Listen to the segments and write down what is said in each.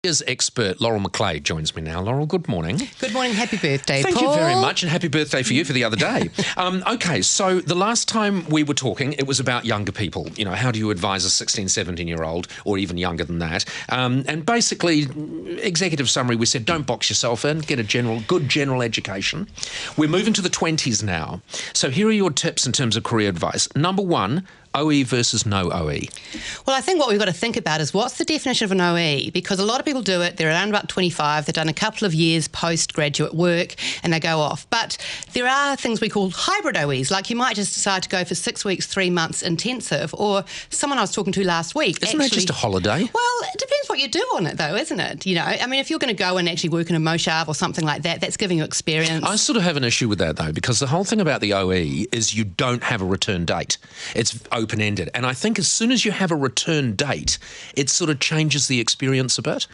Careers expert Laurel McLay joins me now. Laurel, good morning. Good morning. Happy birthday, Thank Paul. you very much, and happy birthday for you for the other day. Okay, so the last time we were talking, it was about younger people. You know, how do you advise a 16, 17-year-old, or even younger than that? And basically, executive summary, we said don't box yourself in, get a good general education. We're moving to the 20s now. So here are your tips in terms of career advice. Number one, OE versus no OE. Well, I think what we've got to think about is what's the definition of an OE? Because a lot of people do it, they're around about 25, they've done a couple of years postgraduate work and they go off. But there are things we call hybrid OEs, like you might just decide to go for 6 weeks, 3 months intensive, or someone I was talking to last week. Isn't that just a holiday? Well, it depends what you do on it though, isn't it? You know, I mean, if you're going to go and actually work in a moshav or something like that, that's giving you experience. I sort of have an issue with that though, because the whole thing about the OE is you don't have a return date. It's open-ended. And I think as soon as you have a return date, it sort of changes the experience a bit.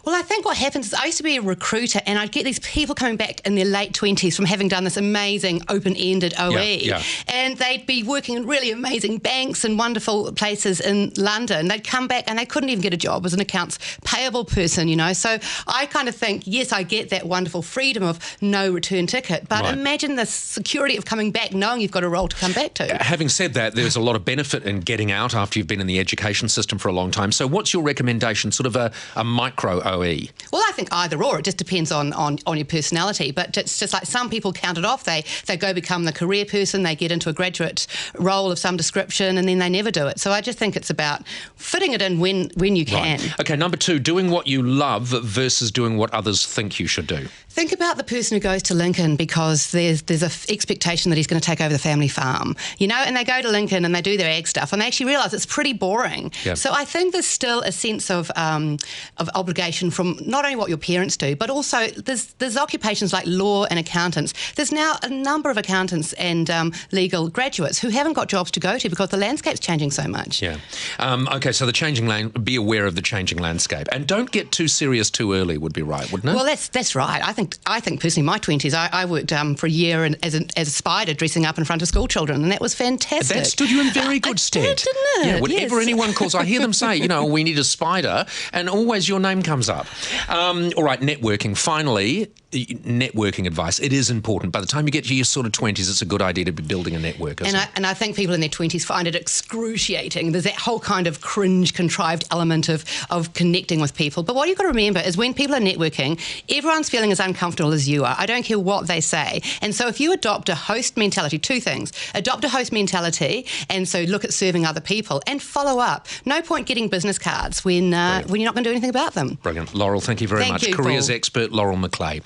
Well, I think what happens is I used to be a recruiter and I'd get these people coming back in their late 20s from having done this amazing open-ended OE. And they'd be working in really amazing banks and wonderful places in London. They'd come back and they couldn't even get a job as an accounts payable person, you know. So I kind of think, yes, I get that wonderful freedom of no return ticket, but imagine the security of coming back knowing you've got a role to come back to. Having said that, there's a lot of benefit in getting out after you've been in the education system for a long time. So what's your recommendation, sort of a micro OE? Well, I think either or. It just depends on your personality. But it's just like some people count it off. They go become the career person, they get into a graduate role of some description, and then they never do it. So I just think it's about fitting it in when you can. Right. Okay, number two, doing what you love versus doing what others think you should do. Think about the person who goes to Lincoln because there's an expectation that he's going to take over the family farm, you know, and they go to Lincoln and they do their ag stuff and they actually realise it's pretty boring. Yep. So I think there's still a sense of obligation from not only what your parents do, but also there's occupations like law and accountants. There's now a number of accountants and legal graduates who haven't got jobs to go to because the landscape's changing so much. Yeah. Okay, so be aware of the changing landscape and don't get too serious too early would be right, wouldn't it? Well, that's right. I think personally, my 20s, I worked for a year as a spider dressing up in front of school children, and that was fantastic. That stood you in very good stead. Didn't it? Yeah, whenever anyone calls, I hear them say, you know, we need a spider, and always your name comes up. All right, networking. Finally, networking advice. It is important. By the time you get to your sort of 20s, it's a good idea to be building a network. And I think people in their 20s find it excruciating. There's that whole kind of cringe, contrived element of connecting with people. But what you've got to remember is when people are networking, everyone's feeling as uncomfortable as you are. I don't care what they say. And so if you adopt a host mentality, two things. Adopt a host mentality, and so look at serving other people, and follow up. No point getting business cards when you're not going to do anything about them. Brilliant. Laurel, thank you very much. Thank you, Careers Paul. expert Laurel McLay.